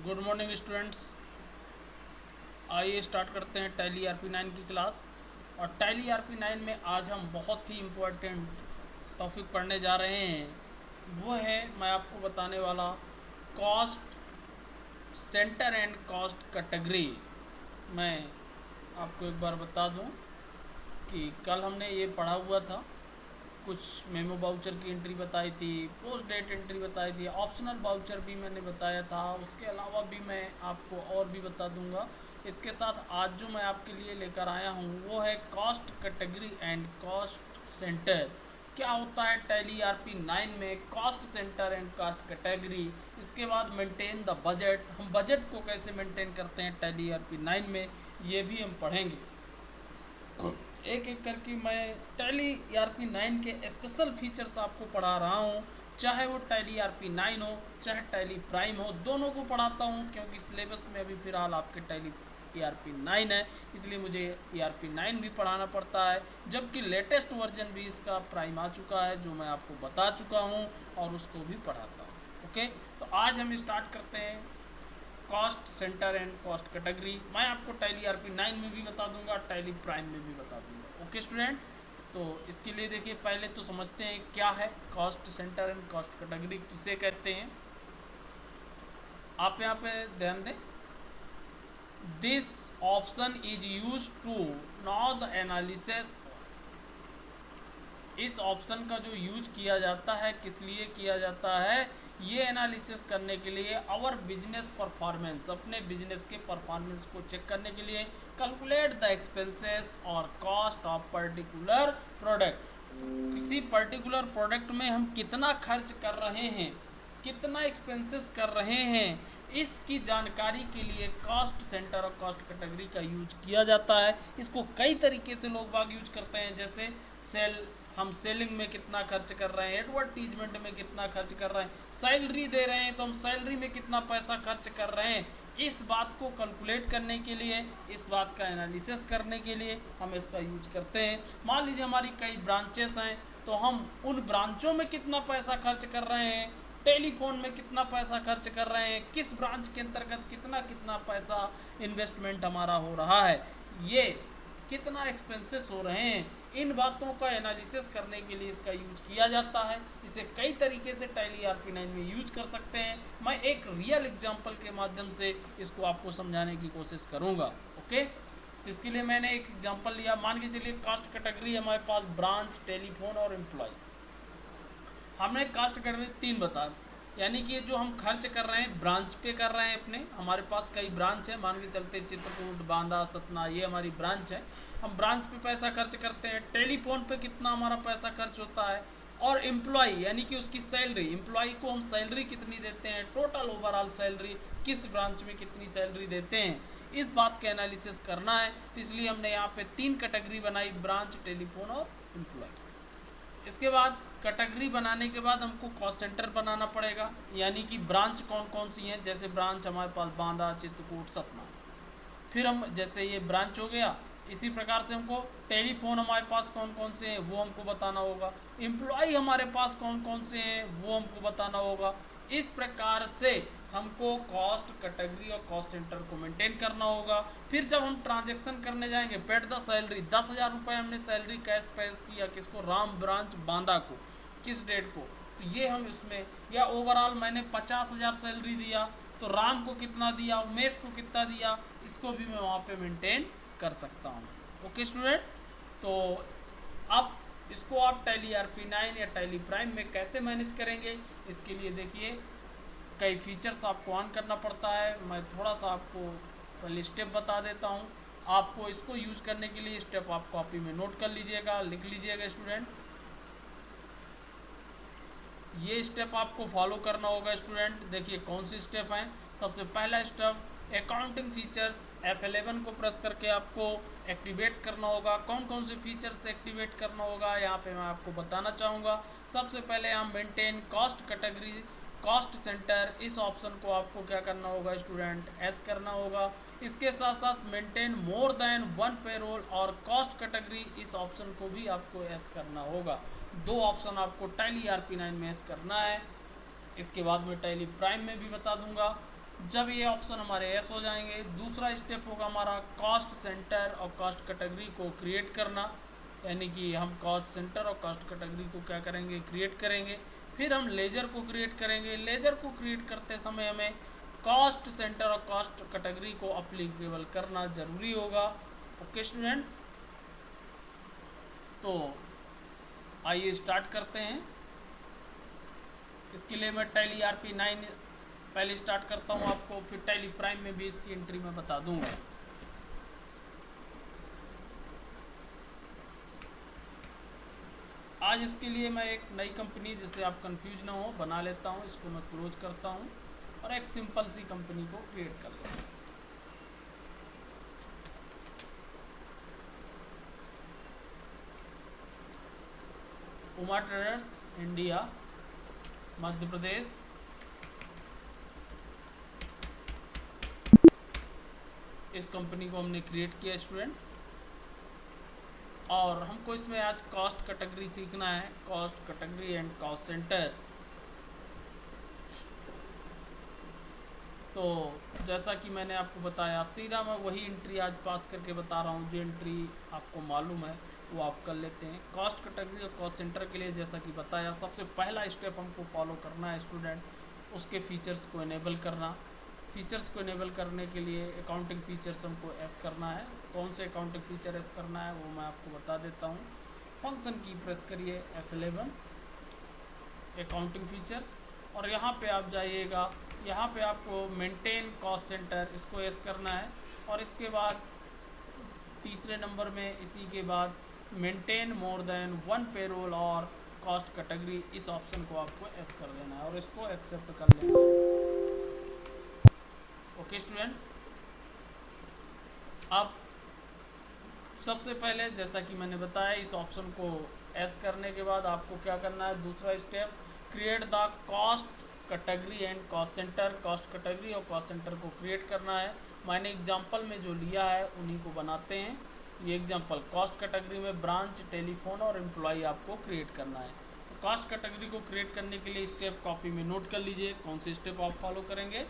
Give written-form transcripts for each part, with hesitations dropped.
Good morning students. आइए start करते हैं टैली RP9 की क्लास। और टैली RP9 में आज हम बहुत ही इम्पोर्टेंट टॉपिक पढ़ने जा रहे हैं। वो है मैं आपको बताने वाला cost centre and cost category. मैं आपको एक बार बता दूं कि कल हमने ये पढ़ा हुआ था, कुछ मेमो वाउचर की एंट्री बताई थी, पोस्ट डेट एंट्री बताई थी, ऑप्शनल वाउचर भी मैंने बताया था। उसके अलावा भी मैं आपको और भी बता दूंगा। इसके साथ आज जो मैं आपके लिए लेकर आया हूँ वो है cost category and cost centre. क्या होता है टैली RP9 में cost centre and cost category. इसके बाद मेंटेन द बजट, हम बजट को कैसे मेंटेन करते हैं टैली RP9 में, ये भी हम पढ़ेंगे। एक एक करके मैं टैली RP9 के स्पेशल फीचर्स आपको पढ़ा रहा हूँ। चाहे वो टैली RP9 हो चाहे टैली प्राइम हो, दोनों को पढ़ाता हूँ क्योंकि सिलेबस में अभी फ़िलहाल आपके टैली RP9 है, इसलिए मुझे RP9 भी पढ़ाना पड़ता है। जबकि लेटेस्ट वर्जन भी इसका प्राइम आ चुका है जो मैं आपको बता चुका हूँ और उसको भी पढ़ाता हूँ। ओके, तो आज हम स्टार्ट करते हैं cost centre and cost category. मैं आपको टैली RP9 में भी बता दूंगा, टैली प्राइम में भी बता दूंगा। ओके स्टूडेंट, तो इसके लिए देखिए पहले तो समझते हैं क्या है cost centre and cost category, किसे कहते हैं। आप यहाँ पे ध्यान दें, this option is use to now the analysis. इस ऑप्शन का जो यूज किया जाता है किस लिए किया जाता है, ये एनालिसिस करने के लिए आवर बिजनेस परफॉर्मेंस, अपने बिजनेस के परफॉर्मेंस को चेक करने के लिए। कैलकुलेट द एक्सपेंसेस और कॉस्ट ऑफ पर्टिकुलर प्रोडक्ट, किसी पर्टिकुलर प्रोडक्ट में हम कितना खर्च कर रहे हैं, कितना एक्सपेंसेस कर रहे हैं, इसकी जानकारी के लिए कॉस्ट सेंटर और कॉस्ट कैटेगरी का यूज किया जाता है। इसको कई तरीके से लोग बाग यूज करते हैं, जैसे हम सेलिंग में कितना खर्च कर रहे हैं, एडवर्टीजमेंट में कितना खर्च कर रहे हैं, सैलरी दे रहे हैं तो हम सैलरी में कितना पैसा खर्च कर रहे हैं। इस बात को कैलकुलेट करने के लिए, इस बात का एनालिसिस करने के लिए हम इसका यूज करते हैं। मान लीजिए हमारी कई ब्रांचेस हैं तो हम उन ब्रांचों में कितना पैसा खर्च कर रहे हैं, टेलीफोन में कितना पैसा खर्च कर रहे हैं, किस ब्रांच के अंतर्गत कितना कितना पैसा इन्वेस्टमेंट हमारा हो रहा है, ये कितना एक्सपेंसेस हो रहे हैं, इन बातों का एनालिसिस करने के लिए इसका यूज किया जाता है। इसे कई तरीके से टैली RP9 में यूज कर सकते हैं। मैं एक रियल एग्जांपल के माध्यम से इसको आपको समझाने की कोशिश करूंगा। ओके, तो इसके लिए मैंने एक एग्जांपल लिया। मान के चलिए कास्ट कैटेगरी हमारे पास ब्रांच, टेलीफोन और एम्प्लॉय। हमने कास्ट कैटेगरी 3 बता, यानी कि जो हम खर्च कर रहे हैं ब्रांच पे कर रहे हैं अपने, हमारे पास कई ब्रांच है, मान के चलते चित्रकूट, बांदा, सतना, ये हमारी ब्रांच है। हम ब्रांच पे पैसा खर्च करते हैं। टेलीफोन पे कितना हमारा पैसा खर्च होता है, और एम्प्लॉय यानी कि उसकी सैलरी, एम्प्लॉय को हम सैलरी कितनी देते हैं, टोटल ओवरऑल सैलरी किस ब्रांच में कितनी सैलरी देते हैं, इस बात का एनालिसिस करना है। तो इसलिए हमने यहाँ पे 3 कैटेगरी बनाई, ब्रांच, टेलीफोन और एम्प्लॉय। इसके बाद कैटेगरी बनाने के बाद हमको कॉस्ट सेंटर बनाना पड़ेगा, यानी कि ब्रांच कौन कौन सी हैं, जैसे ब्रांच हमारे पास बांदा, चित्रकूट, सतना। फिर हम जैसे ये ब्रांच हो गया, इसी प्रकार से हमको टेलीफोन हमारे पास कौन कौन से हैं वो हमको बताना होगा, एम्प्लॉय हमारे पास कौन कौन से हैं वो हमको बताना होगा। इस प्रकार से हमको कॉस्ट कैटेगरी और कॉस्ट सेंटर को मेंटेन करना होगा। फिर जब हम ट्रांजैक्शन करने जाएंगे, पेड द सैलरी, 10,000 रुपये हमने सैलरी कैश पे किया किसको, राम ब्रांच बांदा को, किस डेट को, तो ये हम इसमें, या ओवरऑल मैंने 50,000 सैलरी दिया तो राम को कितना दिया, उमेश को कितना दिया, इसको भी मैं वहाँ पे मेंटेन कर सकता हूँ। ओके स्टूडेंट, तो अब इसको आप टैली RP9 या टैली प्राइम में कैसे मैनेज करेंगे, इसके लिए देखिए कई फीचर्स आपको ऑन करना पड़ता है। मैं थोड़ा सा आपको पहले स्टेप बता देता हूँ। आपको इसको यूज़ करने के लिए स्टेप आप कॉपी में नोट कर लीजिएगा, लिख लीजिएगा स्टूडेंट। ये स्टेप आपको फॉलो करना होगा स्टूडेंट। देखिए कौन सी स्टेप हैं। सबसे पहला स्टेप, अकाउंटिंग फीचर्स F11 को प्रेस करके आपको एक्टिवेट करना होगा। कौन कौन से फीचर्स एक्टिवेट करना होगा यहाँ पे मैं आपको बताना चाहूँगा। सबसे पहले हम maintain cost category, cost centre, इस ऑप्शन को आपको क्या करना होगा स्टूडेंट, एस करना होगा। इसके साथ साथ मेंटेन मोर देन 1 पेरोल और कॉस्ट कैटेगरी, इस ऑप्शन को भी आपको एस करना होगा। 2 ऑप्शन आपको टैली RP9 में एस करना है। इसके बाद में टैली प्राइम में भी बता दूंगा। जब ये ऑप्शन हमारे यस हो जाएंगे, दूसरा स्टेप होगा हमारा कॉस्ट सेंटर और कॉस्ट कैटेगरी को क्रिएट करना, यानी कि हम कॉस्ट सेंटर और कॉस्ट कैटेगरी को क्या करेंगे, क्रिएट करेंगे। फिर हम लेजर को क्रिएट करेंगे। लेजर को क्रिएट करते समय हमें कॉस्ट सेंटर और कॉस्ट कैटेगरी को अप्लीकेबल करना जरूरी होगा। ओके स्टूडेंट, तो आइए स्टार्ट करते हैं। इसके लिए मैं टैली RP9 पहले स्टार्ट करता हूँ आपको, फिर टैली प्राइम में भी इसकी एंट्री मैं बता दूंगा। आज इसके लिए मैं एक नई कंपनी, जिससे आप कंफ्यूज ना हो, बना लेता हूँ। इसको मैं क्लोज करता हूँ और एक सिंपल सी कंपनी को क्रिएट कर लेता हूँ। उमा ट्रेडर्स इंडिया मध्य प्रदेश, इस कंपनी को हमने क्रिएट किया स्टूडेंट। और हमको इसमें आज कॉस्ट कैटेगरी सीखना है, cost category and cost centre. तो जैसा कि मैंने आपको बताया, सीधा मैं वही एंट्री आज पास करके बता रहा हूँ, जो एंट्री आपको मालूम है वो आप कर लेते हैं। कॉस्ट कैटेगरी और कॉस्ट सेंटर के लिए जैसा कि बताया, सबसे पहला स्टेप हमको फॉलो करना है स्टूडेंट, उसके फीचर्स को इनेबल करना। फीचर्स को इनेबल करने के लिए अकाउंटिंग फीचर्स हमको एस करना है। कौन से अकाउंटिंग फीचर एस करना है वो मैं आपको बता देता हूँ। फंक्शन की प्रेस करिए F11 अकाउंटिंग फीचर्स, और यहाँ पे आप जाइएगा, यहाँ पे आपको मेंटेन कॉस्ट सेंटर, इसको एस करना है। और इसके बाद तीसरे नंबर में इसी के बाद मेंटेन मोर देन 1 पेरोल और कॉस्ट कैटेगरी, इस ऑप्शन को आपको एस कर देना है और इसको एक्सेप्ट कर लेना है। ओके स्टूडेंट, अब सबसे पहले जैसा कि मैंने बताया, इस ऑप्शन को एस करने के बाद आपको क्या करना है, दूसरा step, create the cost category and cost centre. Cost category और कॉस्ट सेंटर को क्रिएट करना है। मैंने एग्जांपल में जो लिया है उन्हीं को बनाते हैं। ये एग्जांपल, कॉस्ट कैटेगरी में ब्रांच, टेलीफोन और एम्प्लॉय आपको क्रिएट करना है। तो कॉस्ट कैटेगरी को क्रिएट करने के लिए स्टेप कॉपी में नोट कर लीजिए, कौन से स्टेप आप फॉलो करेंगे।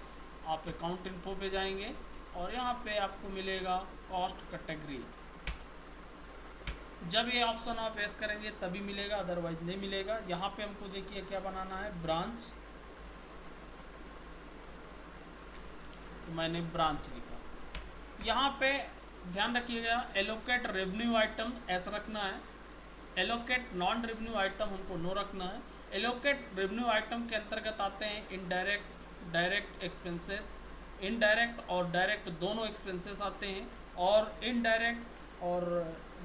आप अकाउंट इन्फो पे जाएंगे और यहाँ पे आपको मिलेगा कॉस्ट कैटेगरी। जब ये ऑप्शन आप एस करेंगे तभी मिलेगा, अदरवाइज नहीं मिलेगा। यहाँ पे हमको देखिए क्या बनाना है, ब्रांच, तो मैंने ब्रांच लिखा। यहाँ पे ध्यान रखिएगा, एलोकेट रेवेन्यू आइटम ऐसा रखना है, एलोकेट नॉन रेवेन्यू आइटम हमको नो रखना है। एलोकेट रेवेन्यू आइटम के अंतर्गत आते हैं इनडायरेक्ट, डायरेक्ट एक्सपेंसेस। इनडायरेक्ट और डायरेक्ट दोनों एक्सपेंसेस आते हैं, और इनडायरेक्ट और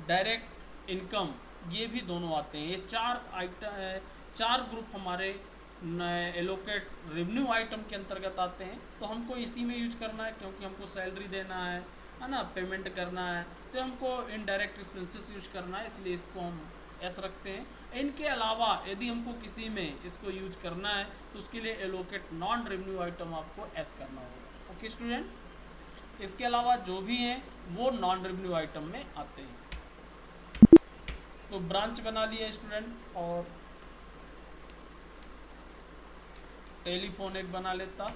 डायरेक्ट इनकम ये भी दोनों आते हैं। ये चार आइटम, चार ग्रुप हमारे एलोकेट रेवेन्यू आइटम के अंतर्गत आते हैं। तो हमको इसी में यूज करना है, क्योंकि हमको सैलरी देना है ना, पेमेंट करना है, तो हमको इनडायरेक्ट एक्सपेंसेस यूज करना है, इसलिए इसको हम एस रखते हैं। इनके अलावा यदि हमको किसी में इसको यूज करना है तो उसके लिए एलोकेट नॉन रेवेन्यू आइटम आपको एस करना होगा। ओके स्टूडेंट, इसके अलावा जो भी हैं वो नॉन रेवेन्यू आइटम में आते हैं। तो ब्रांच बना लिया स्टूडेंट, और टेलीफोन एक बना लेता।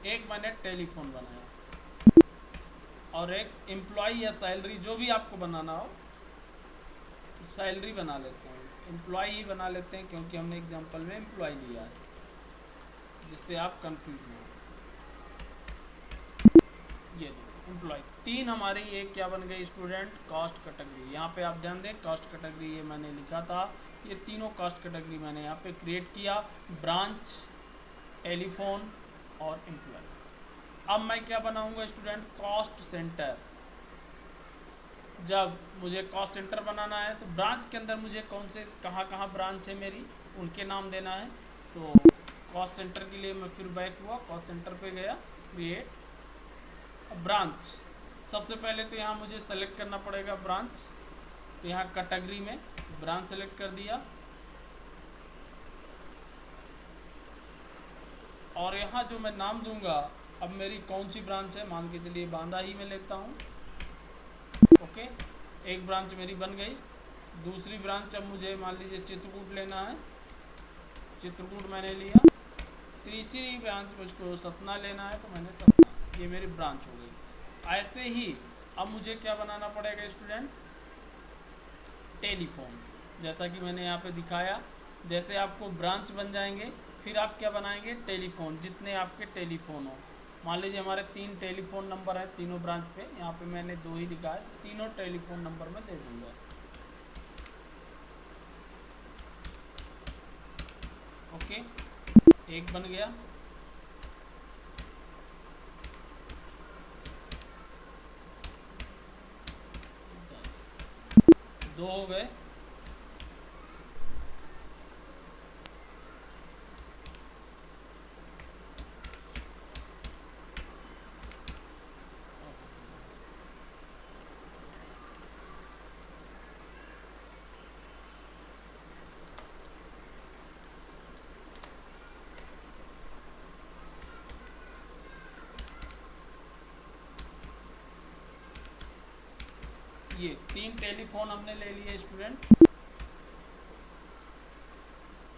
एक मैंने टेलीफोन बनाया, और एक एम्प्लॉय या सैलरी, जो भी आपको बनाना हो, सैलरी बना लेते हैं, एम्प्लॉय ही बना लेते हैं, क्योंकि हमने एग्जांपल में एम्प्लॉय लिया है, जिससे आप कंफ्यूज ना हो। ये देखो एम्प्लॉय, तीन हमारी ये क्या बन गई स्टूडेंट, कॉस्ट कैटेगरी। यहाँ पे आप ध्यान दें, कॉस्ट कैटेगरी ये मैंने लिखा था, ये तीनों कॉस्ट कैटेगरी मैंने यहाँ पे क्रिएट किया, ब्रांच, टेलीफोन और एम्प्लॉय। अब मैं क्या बनाऊंगा स्टूडेंट, कॉस्ट सेंटर। जब मुझे कॉस्ट सेंटर बनाना है तो ब्रांच के अंदर मुझे कौन से कहाँ ब्रांच है मेरी, उनके नाम देना है। तो कॉस्ट सेंटर के लिए मैं फिर बैक हुआ, कॉस्ट सेंटर पे गया, क्रिएट ब्रांच। सबसे पहले तो यहाँ मुझे सेलेक्ट करना पड़ेगा ब्रांच, तो यहाँ कैटेगरी में ब्रांच सेलेक्ट कर दिया, और यहाँ जो मैं नाम दूंगा, अब मेरी कौन सी ब्रांच है, मान के चलिए बांदा ही मैं लेता हूँ। ओके, एक ब्रांच मेरी बन गई। दूसरी ब्रांच अब मुझे मान लीजिए चित्रकूट लेना है, चित्रकूट मैंने लिया। तीसरी ब्रांच मुझको सतना लेना है, तो मैंने सतना, ये मेरी ब्रांच हो गई। ऐसे ही अब मुझे क्या बनाना पड़ेगा स्टूडेंट, टेलीफोन। जैसा कि मैंने यहाँ पे दिखाया, जैसे आपको ब्रांच बन जाएंगे फिर आप क्या बनाएंगे, टेलीफोन। जितने आपके टेलीफोन हो, मान लीजिए हमारे 3 टेलीफोन नंबर है तीनों ब्रांच पे, यहाँ पे मैंने 2 ही लिखा है, तो तीनों टेलीफोन नंबर मैं दे दूंगा। ओके, एक बन गया। दो हो गए। ये 3 टेलीफोन हमने ले लिए स्टूडेंट।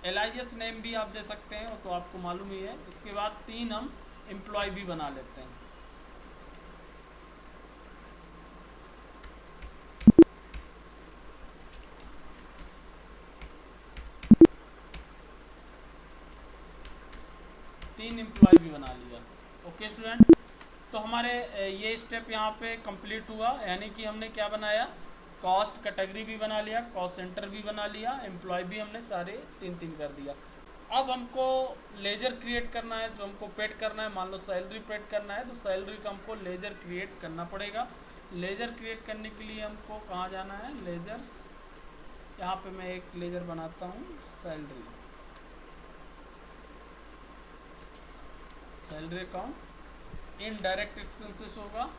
LIS नेम भी आप दे सकते हैं, तो आपको मालूम ही है। इसके बाद 3 हम एम्प्लॉय भी बना लेते हैं। तीन एम्प्लॉय भी बना लिया। ओके स्टूडेंट, तो हमारे ये स्टेप यहाँ पे कंप्लीट हुआ। यानी कि हमने क्या बनाया, कॉस्ट कैटेगरी भी बना लिया, कॉस्ट सेंटर भी बना लिया, एम्प्लॉय भी हमने सारे 3 कर दिया। अब हमको लेजर क्रिएट करना है, जो हमको पेड करना है। मान लो सैलरी पेड करना है, तो सैलरी का हमको लेजर क्रिएट करना पड़ेगा। लेजर क्रिएट करने के लिए हमको कहाँ जाना है, लेजर्स। यहाँ पे मैं एक लेजर बनाता हूँ, salary, salary account. Indirect expenses होगा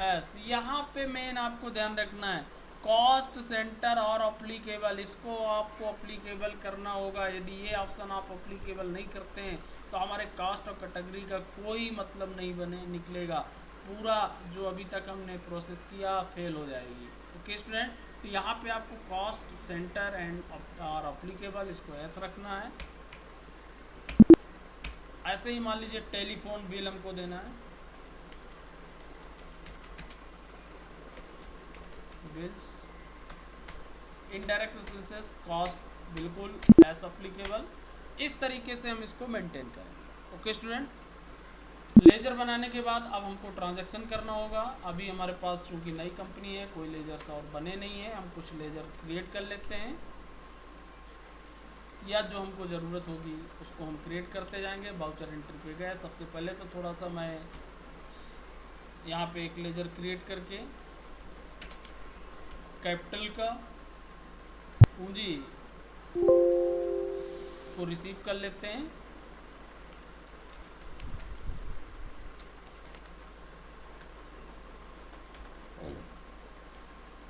एस। यहाँ पे मेन आपको ध्यान रखना है, कॉस्ट सेंटर और अप्लीकेबल, इसको आपको अप्लीकेबल करना होगा। यदि ये ऑप्शन आप अप्लीकेबल नहीं करते हैं तो हमारे कास्ट और कैटेगरी का कोई मतलब नहीं बने निकलेगा। पूरा जो अभी तक हमने प्रोसेस किया फेल हो जाएगी। ओके स्टूडेंट, तो यहाँ पे आपको कॉस्ट सेंटर एंड और अप्लीकेबल, इसको ऐसा रखना है। ऐसे ही मान लीजिए टेलीफोन बिल हमको देना है, बिल्स, इनडायरेक्ट एक्सपेंसेस, कॉस्ट बिल्कुल एज अप्लीकेबल। इस तरीके से हम इसको मेंटेन करेंगे। ओके स्टूडेंट, लेजर बनाने के बाद अब हमको ट्रांजैक्शन करना होगा। अभी हमारे पास चूंकि नई कंपनी है, कोई लेजर्स और बने नहीं है, हम कुछ लेजर क्रिएट कर लेते हैं, या जो हमको ज़रूरत होगी उसको हम क्रिएट करते जाएंगे। वाउचर एंट्री पे गए, सबसे पहले तो थोड़ा सा मैं यहाँ पे एक लेजर क्रिएट करके कैपिटल का पूंजी को रिसीव कर लेते हैं।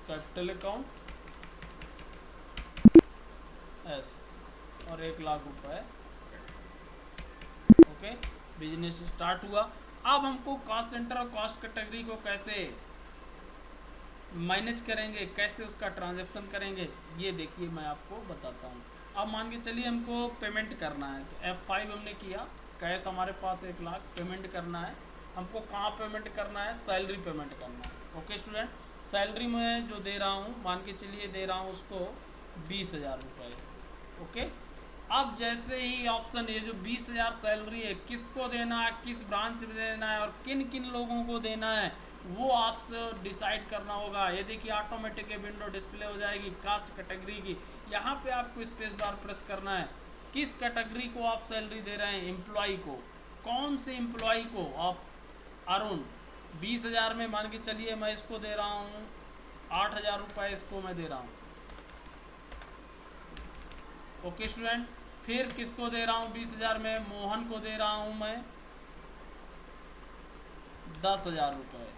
कैपिटल अकाउंट एस और 1 लाख रुपए। ओके, बिजनेस स्टार्ट हुआ। अब हमको कॉस्ट सेंटर और कॉस्ट कैटेगरी को कैसे मैनेज करेंगे, कैसे उसका ट्रांजैक्शन करेंगे, ये देखिए मैं आपको बताता हूँ। अब मान के चलिए हमको पेमेंट करना है, तो F5 हमने किया, कैश हमारे पास 1 लाख, पेमेंट करना है। हमको कहाँ पेमेंट करना है, सैलरी पेमेंट करना है। ओके स्टूडेंट, सैलरी में जो दे रहा हूँ, मान के चलिए दे रहा हूँ उसको 20,000 रुपये। ओके, अब जैसे ही ऑप्शन, ये जो 20,000 सैलरी है, किसको देना है, किस ब्रांच में देना है और किन किन लोगों को देना है, वो आपसे डिसाइड करना होगा। ये देखिए ऑटोमेटिक विंडो डिस्प्ले हो जाएगी कास्ट कैटेगरी की। यहाँ पे आपको स्पेस बार प्रेस करना है। किस कैटेगरी को आप सैलरी दे रहे हैं, एम्प्लॉय को, कौन से एम्प्लॉय को आप, अरुण 20,000 में मान के चलिए मैं इसको दे रहा हूँ 8,000 रुपये, इसको मैं दे रहा हूँ। ओके स्टूडेंट, फिर किसको दे रहा हूँ 20,000 में, मोहन को दे रहा हूँ मैं 10,000 रुपये।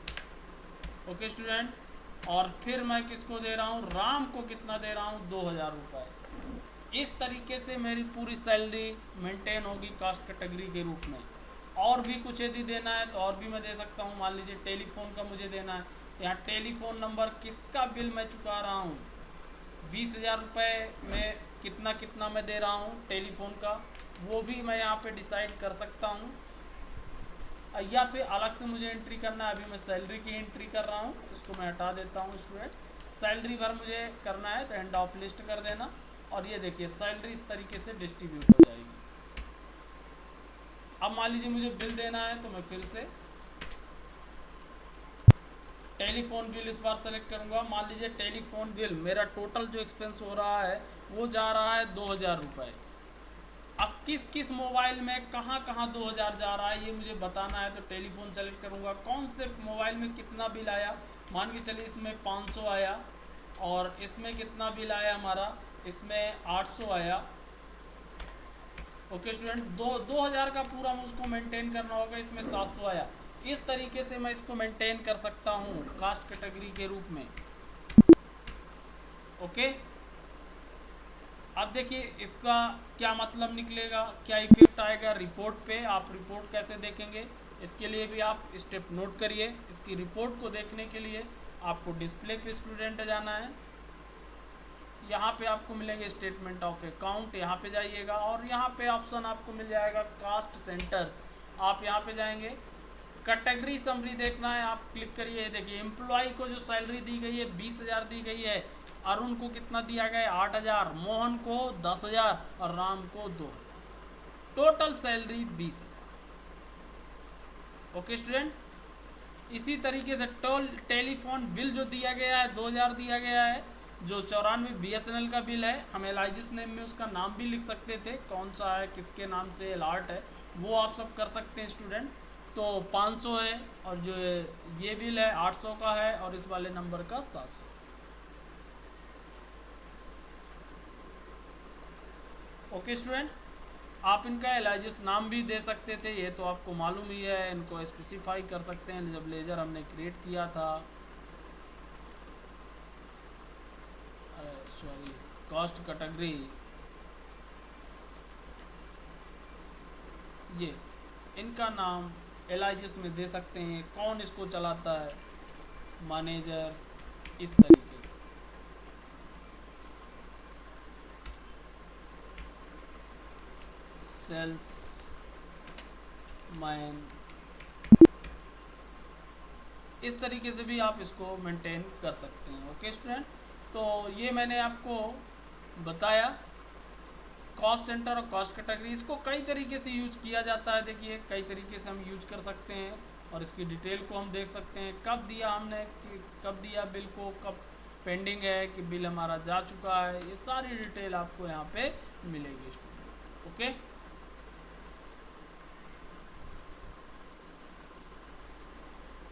ओके स्टूडेंट, और फिर मैं किसको दे रहा हूँ, राम को कितना दे रहा हूँ, 2,000 रुपये। इस तरीके से मेरी पूरी सैलरी मेंटेन होगी कास्ट कैटेगरी के रूप में। और भी कुछ यदि देना है तो और भी मैं दे सकता हूँ। मान लीजिए टेलीफोन का मुझे देना है, तो यहाँ टेलीफोन नंबर किसका बिल मैं चुका रहा हूँ, 20,000 रुपये में कितना कितना मैं दे रहा हूँ टेलीफोन का, वो भी मैं यहाँ पे डिसाइड कर सकता हूँ। या फिर अलग से मुझे एंट्री करना है, अभी मैं सैलरी की एंट्री कर रहा हूँ, इसको मैं हटा देता हूँ स्टूडेंट। सैलरी भर मुझे करना है तो एंड ऑफ लिस्ट कर देना, और ये देखिए सैलरी इस तरीके से डिस्ट्रीब्यूट हो जाएगी। अब मान लीजिए मुझे बिल देना है, तो मैं फिर से टेलीफोन बिल इस बार सेलेक्ट करूंगा। मान लीजिए टेलीफोन बिल मेरा टोटल जो एक्सपेंस हो रहा है वो जा रहा है 2,000 रुपये। अब किस किस मोबाइल में कहाँ कहाँ 2,000 जा रहा है ये मुझे बताना है, तो टेलीफोन सेलेक्ट करूँगा। कौन से मोबाइल में कितना बिल आया, मान के चलिए इसमें 500 आया, और इसमें कितना बिल आया हमारा, इसमें 800 आया। ओके स्टूडेंट, 2,000 का पूरा मुझको मेंटेन करना होगा, इसमें 700 आया। इस तरीके से मैं इसको मेंटेन कर सकता हूँ कास्ट कैटेगरी के रूप में। ओके, अब देखिए इसका क्या मतलब निकलेगा, क्या इफेक्ट आएगा रिपोर्ट पे। आप रिपोर्ट कैसे देखेंगे, इसके लिए भी आप स्टेप नोट करिए। इसकी रिपोर्ट को देखने के लिए आपको डिस्प्ले पे स्टूडेंट जाना है। यहाँ पे आपको मिलेंगे स्टेटमेंट ऑफ अकाउंट, यहाँ पे जाइएगा, और यहाँ पे ऑप्शन आपको मिल जाएगा कास्ट सेंटर्स। आप यहाँ पे जाएंगे, कैटेगरी समरी देखना है, आप क्लिक करिए। देखिए एम्प्लॉय को जो सैलरी दी गई है 20,000 दी गई है, अरुण को कितना दिया गया है 8,000, मोहन को 10,000 और राम को 2,000, टोटल सैलरी 20,000। ओके स्टूडेंट, इसी तरीके से टेलीफोन बिल जो दिया गया है 2,000 दिया गया है। जो 94 BSNL का बिल है, हम एलाइजिस नेम में उसका नाम भी लिख सकते थे, कौन सा है किसके नाम से अलर्ट है वो आप सब कर सकते हैं स्टूडेंट। तो 500 है, और जो ये बिल है 800 का है, और इस वाले नंबर का 700। ओके स्टूडेंट, आप इनका एलाइजिस नाम भी दे सकते थे, ये तो आपको मालूम ही है। इनको स्पेसिफाई कर सकते हैं जब लेजर हमने क्रिएट किया था। सॉरी, कॉस्ट कैटेगरी, ये इनका नाम एलाइजिस में दे सकते हैं। कौन इसको चलाता है, मैनेजर, इस तरीके से। सेल्स मैन, इस तरीके से भी आप इसको मेंटेन कर सकते हैं। ओके स्टूडेंट, तो ये मैंने आपको बताया कॉस्ट सेंटर और कॉस्ट कैटेगरी। इसको कई तरीके से यूज किया जाता है, देखिए कई तरीके से हम यूज कर सकते हैं, और इसकी डिटेल को हम देख सकते हैं। कब दिया हमने, कब दिया बिल को, कब पेंडिंग है कि बिल हमारा जा चुका है, ये सारी डिटेल आपको यहाँ पे मिलेगी स्टूडेंट। ओके,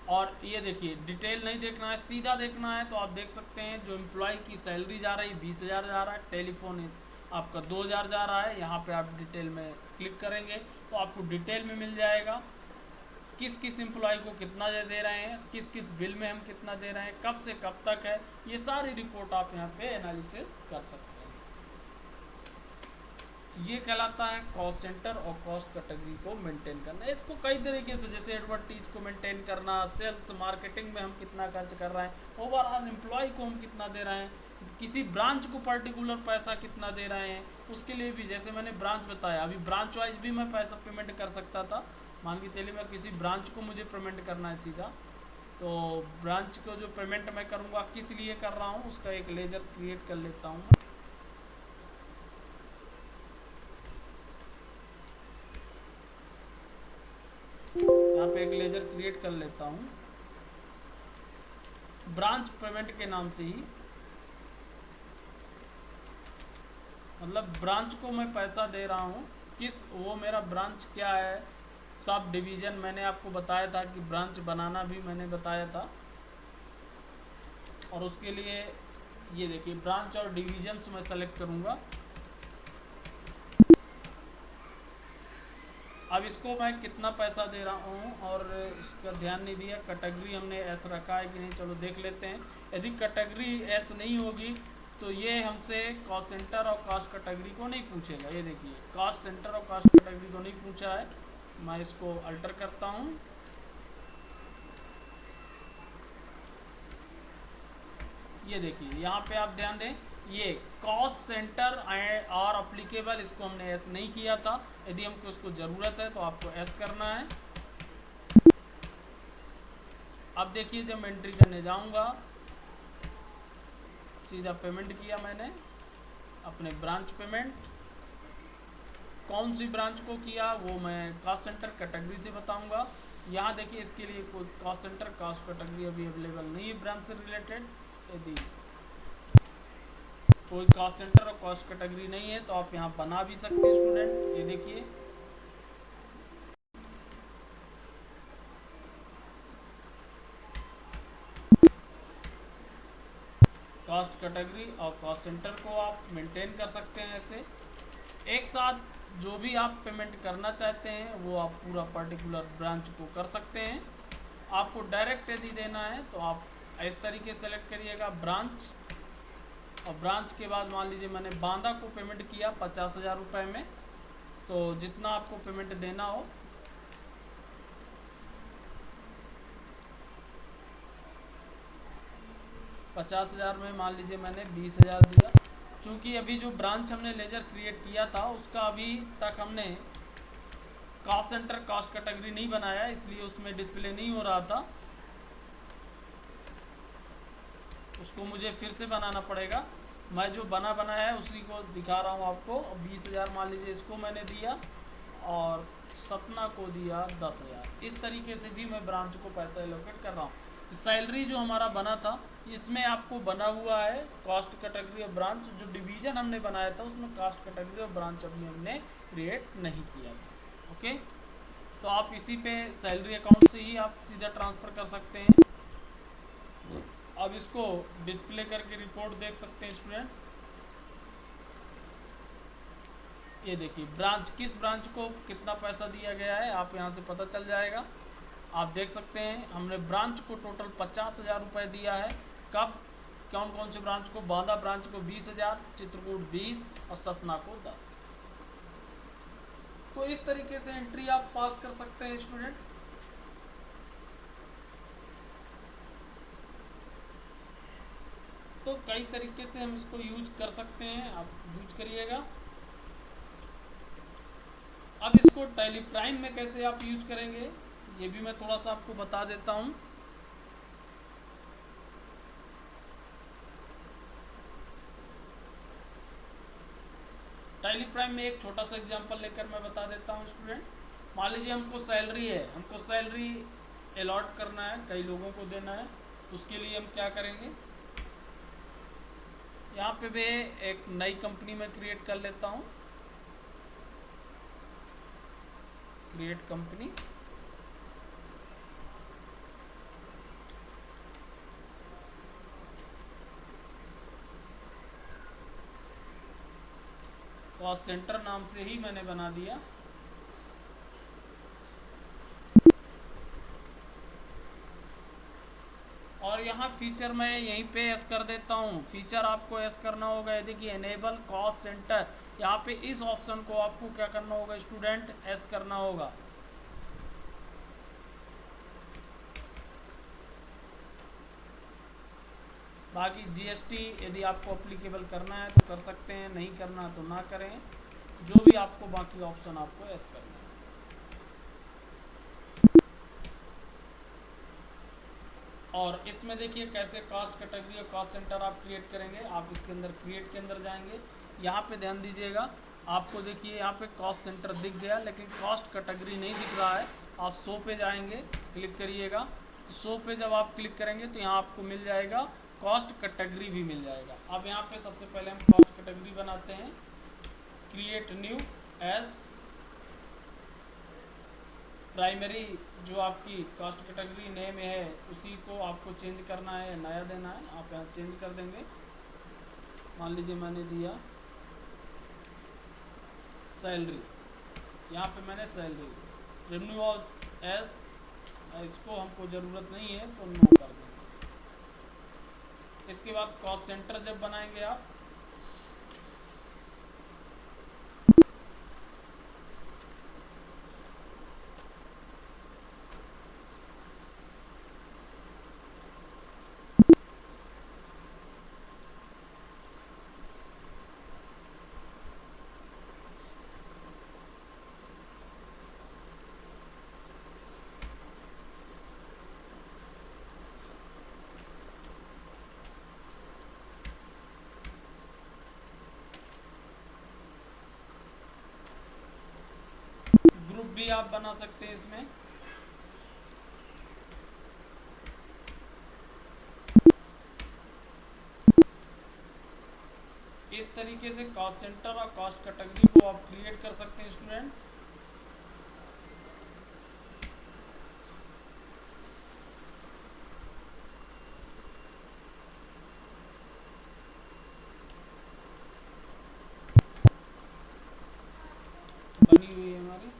और ये देखिए डिटेल नहीं देखना है, सीधा देखना है तो आप देख सकते हैं जो एम्प्लॉय की सैलरी जा रही है 20,000 जा रहा है, टेलीफोन आपका 2,000 जा रहा है। यहाँ पे आप डिटेल में क्लिक करेंगे तो आपको डिटेल में मिल जाएगा किस किस एम्प्लॉय को कितना दे रहे हैं, किस किस बिल में हम कितना दे रहे हैं, कब से कब तक है, ये सारी रिपोर्ट आप यहाँ पे एनालिसिस कर सकते हैं। ये कहलाता है कॉस्ट सेंटर और कॉस्ट कैटेगरी को मेंटेन करना। इसको कई तरीके से, जैसे एडवर्टीज को मेंटेन करना, सेल्स मार्केटिंग में हम कितना खर्च कर रहे हैं, ओवरऑल एम्प्लॉय को हम कितना दे रहे हैं, किसी ब्रांच को पर्टिकुलर पैसा कितना दे रहे हैं, उसके लिए भी जैसे मैंने ब्रांच बताया, अभी ब्रांच वाइज भी मैं पैसा पेमेंट कर सकता था। मान के चलिए मैं किसी ब्रांच को मुझे पेमेंट करना है सीधा, तो ब्रांच को जो पेमेंट मैं करूँगा किस लिए कर रहा हूँ उसका एक लेजर क्रिएट कर लेता हूँ। यहाँ पे एक लेजर क्रिएट कर लेता हूँ ब्रांच पेमेंट के नाम से ही, मतलब ब्रांच को मैं पैसा दे रहा हूँ किस, वो मेरा ब्रांच क्या है, सब डिवीज़न मैंने आपको बताया था कि ब्रांच बनाना भी मैंने बताया था। और उसके लिए ये देखिए ब्रांच और डिवीजन्स मैं सेलेक्ट करूँगा। अब इसको मैं कितना पैसा दे रहा हूँ और इसका ध्यान नहीं दिया, कैटेगरी हमने ऐसा रखा है कि नहीं, चलो देख लेते हैं। यदि कैटेगरी ऐसा नहीं होगी तो ये हमसे कॉस्ट सेंटर और कॉस्ट कैटेगरी को नहीं पूछेगा। ये देखिए कॉस्ट सेंटर और कॉस्ट कैटेगरी को नहीं पूछा है, मैं इसको अल्टर करता हूँ। ये देखिए यहाँ पे आप ध्यान दें, ये कॉस्ट सेंटर आर अप्लीकेबल, इसको हमने एस नहीं किया था। यदि हमको उसको ज़रूरत है तो आपको एस करना है। अब देखिए जब मैं एंट्री करने जाऊंगा, सीधा पेमेंट किया मैंने अपने ब्रांच पेमेंट। कौन सी ब्रांच को किया वो मैं कॉस्ट सेंटर कैटेगरी से बताऊंगा। यहाँ देखिए इसके लिए कोई कॉस्ट सेंटर कॉस्ट कैटेगरी अभी अवेलेबल नहीं है ब्रांच से रिलेटेड। यदि कोई कॉस्ट सेंटर और कॉस्ट कैटेगरी नहीं है तो आप यहाँ बना भी सकते हैं स्टूडेंट। ये देखिए कॉस्ट कैटेगरी और कॉस्ट सेंटर को आप मेंटेन कर सकते हैं। ऐसे एक साथ जो भी आप पेमेंट करना चाहते हैं वो आप पूरा पर्टिकुलर ब्रांच को कर सकते हैं। आपको डायरेक्ट यदि देना है तो आप इस तरीके सेलेक्ट करिएगा ब्रांच, और ब्रांच के बाद मान लीजिए मैंने बांदा को पेमेंट किया 50,000 रुपये में, तो जितना आपको पेमेंट देना हो, $50,000 में मान लीजिए मैंने 20,000 दिया। चूँकि अभी जो ब्रांच हमने लेजर क्रिएट किया था उसका अभी तक हमने कॉस्ट सेंटर कॉस्ट कैटेगरी नहीं बनाया, इसलिए उसमें डिस्प्ले नहीं हो रहा था। उसको मुझे फिर से बनाना पड़ेगा। मैं जो बनाया है उसी को दिखा रहा हूँ आपको। 20,000 मान लीजिए इसको मैंने दिया और सपना को दिया 10,000। इस तरीके से भी मैं ब्रांच को पैसा एलोकेट कर रहा हूँ। सैलरी जो हमारा बना था इसमें आपको बना हुआ है कॉस्ट कैटेगरी और ब्रांच। जो डिवीज़न हमने बनाया था उसमें कॉस्ट कैटेगरी और ब्रांच अभी हमने क्रिएट नहीं किया था। ओके, तो आप इसी पे सैलरी अकाउंट से ही आप सीधा ट्रांसफ़र कर सकते हैं। अब इसको डिस्प्ले करके रिपोर्ट देख सकते हैं स्टूडेंट। ये देखिए ब्रांच, किस ब्रांच को कितना पैसा दिया गया है आप यहाँ से पता चल जाएगा। आप देख सकते हैं हमने ब्रांच को टोटल 50,000 रुपये दिया है। कब, कौन कौन से ब्रांच को? बांदा ब्रांच को 20,000, चित्रकूट 20 और सतना को 10। तो इस तरीके से एंट्री आप पास कर सकते हैं स्टूडेंट। तो कई तरीके से हम इसको यूज कर सकते हैं, आप यूज करिएगा। अब इसको टैली प्राइम में कैसे आप यूज करेंगे ये भी मैं थोड़ा सा आपको बता देता हूँ। टैली प्राइम में एक छोटा सा एग्जांपल लेकर मैं बता देता हूँ स्टूडेंट। मान लीजिए हमको सैलरी है, हमको सैलरी अलॉट करना है, कई लोगों को देना है। उसके लिए हम क्या करेंगे, यहाँ पे मैं एक नई कंपनी में क्रिएट कर लेता हूँ। क्रिएट कंपनी, कॉस्ट सेंटर नाम से ही मैंने बना दिया। और यहाँ फीचर मैं यहीं पे एस कर देता हूँ। फीचर आपको एस करना होगा, यदि कि एनेबल कॉस्ट सेंटर, यहाँ पे इस ऑप्शन को आपको क्या करना होगा स्टूडेंट, एस करना होगा। बाकी जीएसटी यदि आपको अप्लीकेबल करना है तो कर सकते हैं, नहीं करना तो ना करें। जो भी आपको बाकी ऑप्शन आपको एस करना है। और इसमें देखिए कैसे कास्ट कैटेगरी और कास्ट सेंटर आप क्रिएट करेंगे। आप इसके अंदर क्रिएट के अंदर जाएंगे, यहाँ पे ध्यान दीजिएगा। आपको देखिए यहाँ पे कास्ट सेंटर दिख गया लेकिन कास्ट कैटेगरी नहीं दिख रहा है। आप शो पे जाएंगे, क्लिक करिएगा। तो शो पे जब आप क्लिक करेंगे तो यहाँ आपको मिल जाएगा कॉस्ट कैटेगरी भी मिल जाएगा। अब यहाँ पे सबसे पहले हम कॉस्ट कैटेगरी बनाते हैं। क्रिएट न्यू एस प्राइमरी, जो आपकी कास्ट कैटेगरी नेम है उसी को आपको चेंज करना है, नया देना है। आप यहाँ चेंज कर देंगे। मान लीजिए मैंने दिया सैलरी, यहाँ पे मैंने सैलरी। रेवेन्यू ऑफ एस, इसको हमको ज़रूरत नहीं है तो नो कर देंगे। इसके बाद कॉस्ट सेंटर जब बनाएंगे आप, आप बना सकते हैं इसमें। इस तरीके से कॉस्ट सेंटर और कॉस्ट कैटेगरी को आप क्रिएट कर सकते हैं स्टूडेंट। बनी हुई है हमारी।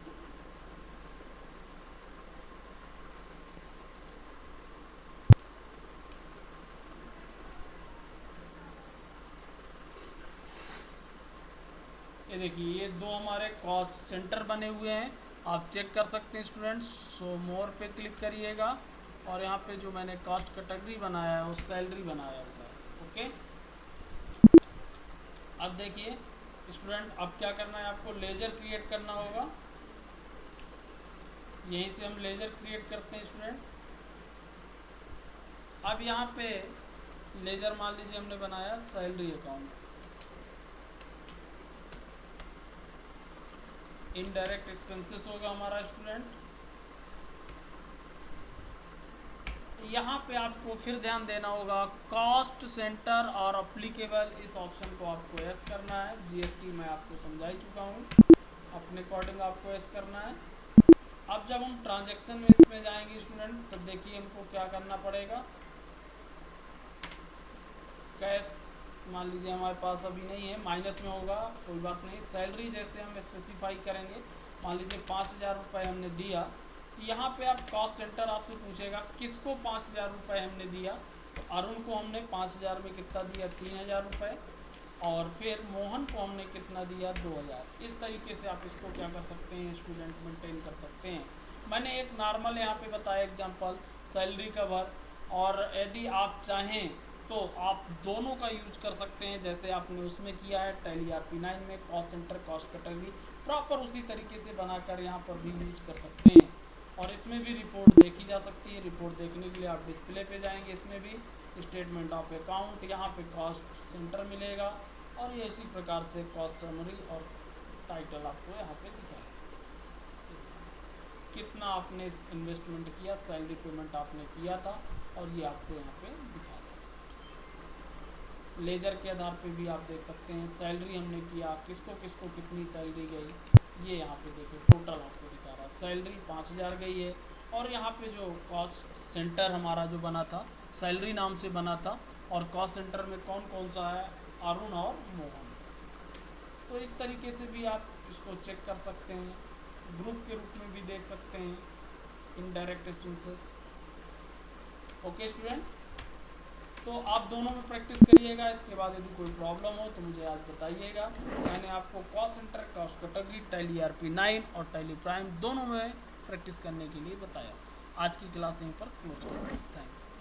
ये देखिए, ये दो हमारे कॉस्ट सेंटर बने हुए हैं, आप चेक कर सकते हैं स्टूडेंट्स। सो मोर पे क्लिक करिएगा और यहाँ पे जो मैंने कॉस्ट कैटेगरी बनाया है वो सैलरी बनाया हुआ है। ओके, अब देखिए स्टूडेंट, अब क्या करना है, आपको लेजर क्रिएट करना होगा। यहीं से हम लेजर क्रिएट करते हैं स्टूडेंट। अब यहाँ पे लेजर मान लीजिए हमने बनाया सैलरी अकाउंट, इनडायरेक्ट एक्सपेंसेस होगा हमारा स्टूडेंट। यहाँ पे आपको फिर ध्यान देना होगा, कॉस्ट सेंटर और अप्लीकेबल, इस ऑप्शन को आपको यस करना है। जीएसटी मैं आपको समझा ही चुका हूँ, अपने अकॉर्डिंग आपको यस करना है। अब जब हम ट्रांजैक्शन में इसमें जाएंगे स्टूडेंट, तब देखिए हमको क्या करना पड़ेगा। कैश मान लीजिए हमारे पास अभी नहीं है, माइनस में होगा, कोई बात नहीं। सैलरी जैसे हम स्पेसिफाई करेंगे, मान लीजिए 5,000 रुपये हमने दिया, यहाँ पे आप कॉस्ट सेंटर आपसे पूछेगा किसको 5,000 रुपये हमने दिया। तो अरुण को हमने 5,000 में कितना दिया, 3,000 रुपये, और फिर मोहन को हमने कितना दिया, 2,000। इस तरीके से आप इसको क्या कर सकते हैं स्टूडेंट, मेंटेन कर सकते हैं। मैंने एक नॉर्मल यहाँ पे बताया एग्जांपल सैलरी कवर, और यदि आप चाहें तो आप दोनों का यूज कर सकते हैं, जैसे आपने उसमें किया है टैली RP9 में cost centre cost category, proper उसी तरीके से बनाकर यहाँ पर भी यूज कर सकते हैं। और इसमें भी रिपोर्ट देखी जा सकती है। रिपोर्ट देखने के लिए आप डिस्प्ले पे जाएंगे, इसमें भी स्टेटमेंट ऑफ अकाउंट, यहाँ पे कॉस्ट सेंटर मिलेगा, और ये इसी प्रकार से कॉस्ट समरी और टाइटल आपको यहाँ पे दिखाएगा कितना आपने इन्वेस्टमेंट किया, सैलरी पेमेंट आपने किया था, और ये आपको यहाँ पे दिखा देगा। लेजर के आधार पे भी आप देख सकते हैं सैलरी हमने किया, किसको किसको कितनी सैलरी गई, ये यहाँ पे देखिए टोटल आपको दिखा रहा है। सैलरी 5,000 गई है, और यहाँ पे जो कॉस्ट सेंटर हमारा जो बना था, सैलरी नाम से बना था, और कॉस्ट सेंटर में कौन कौन सा है, अरुण और मोहन। तो इस तरीके से भी आप इसको चेक कर सकते हैं, ग्रुप के रूप में भी देख सकते हैं इनडायरेक्ट एक्सपेंसेस। ओके स्टूडेंट, तो आप दोनों में प्रैक्टिस करिएगा। इसके बाद यदि कोई प्रॉब्लम हो तो मुझे आज बताइएगा। मैंने आपको cost centre, cost category, tally RP9 और टैली प्राइम दोनों में प्रैक्टिस करने के लिए बताया। आज की क्लास यहीं पर क्लोज करें। थैंक्स।